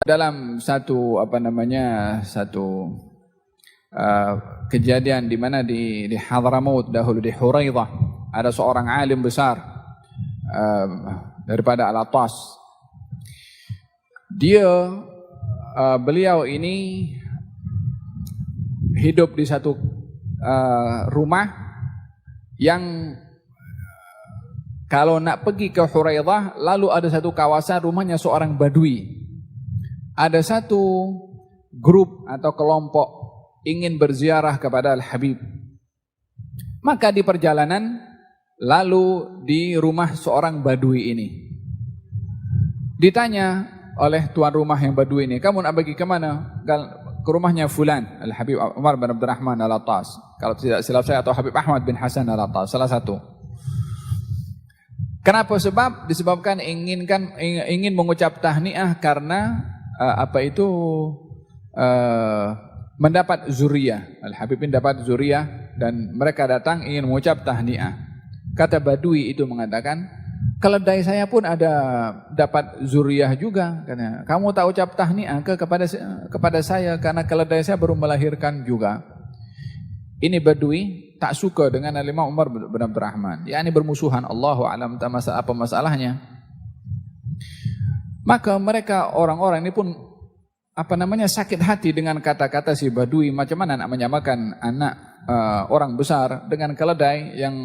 Dalam satu kejadian di mana di Hadramaut dahulu, di Huraidah, ada seorang alim besar daripada Al-Attas. Beliau ini hidup di satu rumah yang kalau nak pergi ke Huraidah, lalu ada satu kawasan rumahnya seorang Badui. Ada satu grup atau kelompok ingin berziarah kepada Al-Habib. Maka di perjalanan, lalu di rumah seorang Badui ini ditanya oleh tuan rumah yang Badui ini, kamu nak pergi ke mana? Ke rumahnya Fulan, Al-Habib Umar bin Abdurrahman Al-Attas. Kalau tidak silap saya, atau Habib Ahmad bin Hasan Al-Attas, salah satu. Kenapa? Disebabkan ingin mengucap tahniah karena mendapat zuriyah. Al-Habib ini dapat zuriyah dan mereka datang ingin mengucap tahniah. Kata Badui itu mengatakan, keledai saya pun ada dapat zuriyah juga. Katanya, kamu tak ucap tahniah kepada saya karena keledai saya baru melahirkan juga. Ini Badui tak suka dengan Al-Imam Umar bin Abdurrahman. Ya, ini bermusuhan. Allahu a'lam apa masalahnya. Maka mereka orang-orang ini pun sakit hati dengan kata-kata si Badui. Macam mana nak menyamakan anak orang besar dengan keledai yang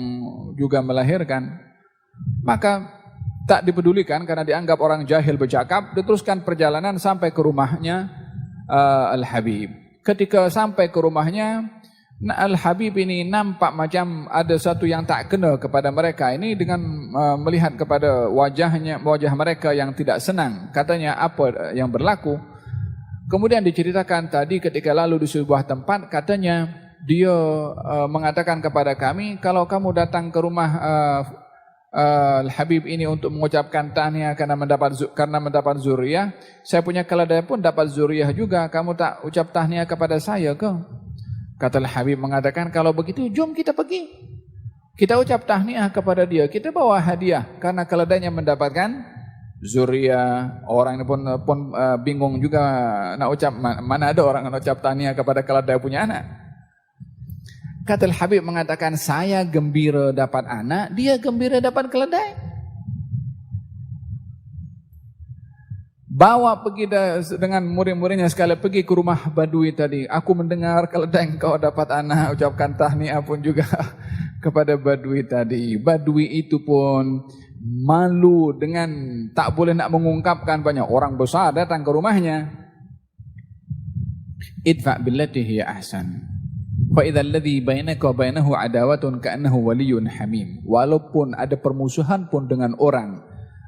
juga melahirkan? Maka tak dipedulikan karena dianggap orang jahil bercakap. Diteruskan perjalanan sampai ke rumahnya Al-Habib. Ketika sampai ke rumahnya, Al-Habib ini nampak macam ada satu yang tak kena kepada mereka ini dengan melihat kepada wajah mereka yang tidak senang. Katanya, apa yang berlaku? Kemudian diceritakan tadi ketika lalu di sebuah tempat, katanya dia mengatakan kepada kami, kalau kamu datang ke rumah Al-Habib ini untuk mengucapkan tahniah karena mendapat zuriyah, saya punya keledai pun dapat zuriyah juga, kamu tak ucap tahniah kepada saya ke? Kata Al-Habib mengatakan, kalau begitu jom kita pergi. Kita ucap tahniah kepada dia, kita bawa hadiah karena keledainya mendapatkan zuriyah. Orang ini pun bingung juga nak ucap, mana ada orang nak ucap tahniah kepada keledai punya anak. Kata Al-Habib mengatakan, saya gembira dapat anak, dia gembira dapat keledai. Bawa pergi dengan murid-muridnya sekali pergi ke rumah Badui tadi. Aku mendengar keledai engkau dapat anak, ucapkan tahniah pun juga kepada Badui tadi. Badui itu pun malu dengan tak boleh nak mengungkapkan, banyak orang besar datang ke rumahnya. Idfa' billati hiya ahsan. Fa idzal ladzi bainaka wa bainahu adawatun ka'annahu waliyyun hamim. Walaupun ada permusuhan pun dengan orang,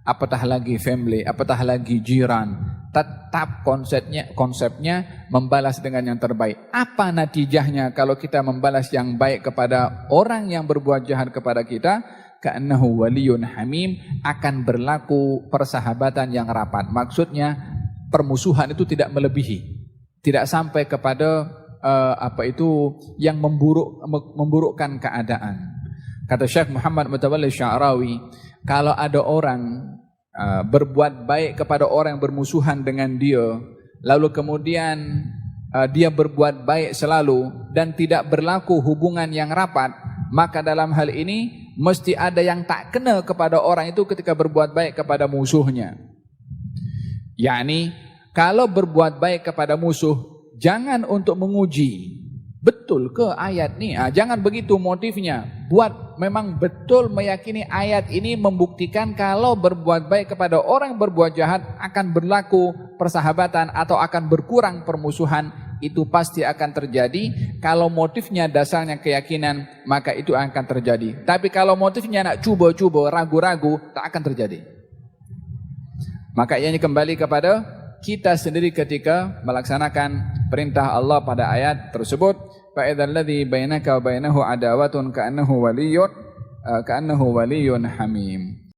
apatah lagi family, apatah lagi jiran, tetap konsepnya membalas dengan yang terbaik. Apa natijahnya kalau kita membalas yang baik kepada orang yang berbuat jahat kepada kita? Ka'annahu waliyyun hamim, akan berlaku persahabatan yang rapat. Maksudnya permusuhan itu tidak melebihi, tidak sampai kepada yang memburukkan keadaan. Kata Syekh Muhammad Mutawalli Sya'rawi, kalau ada orang berbuat baik kepada orang yang bermusuhan dengan dia, lalu kemudian dia berbuat baik selalu dan tidak berlaku hubungan yang rapat, maka dalam hal ini mesti ada yang tak kena kepada orang itu ketika berbuat baik kepada musuhnya. Yakni kalau berbuat baik kepada musuh, jangan untuk menguji betul ke ayat ni, jangan begitu motifnya. Buat memang betul meyakini ayat ini membuktikan kalau berbuat baik kepada orang berbuat jahat akan berlaku persahabatan atau akan berkurang permusuhan. Itu pasti akan terjadi. Kalau motifnya dasarnya keyakinan, maka itu akan terjadi. Tapi kalau motifnya nak cuba-cuba, ragu-ragu, tak akan terjadi. Maka ianya kembali kepada kita sendiri ketika melaksanakan perintah Allah pada ayat tersebut. Fa'idhal ladzi bainaka wa bainahu adawatun ka'annahu waliyyun hamim.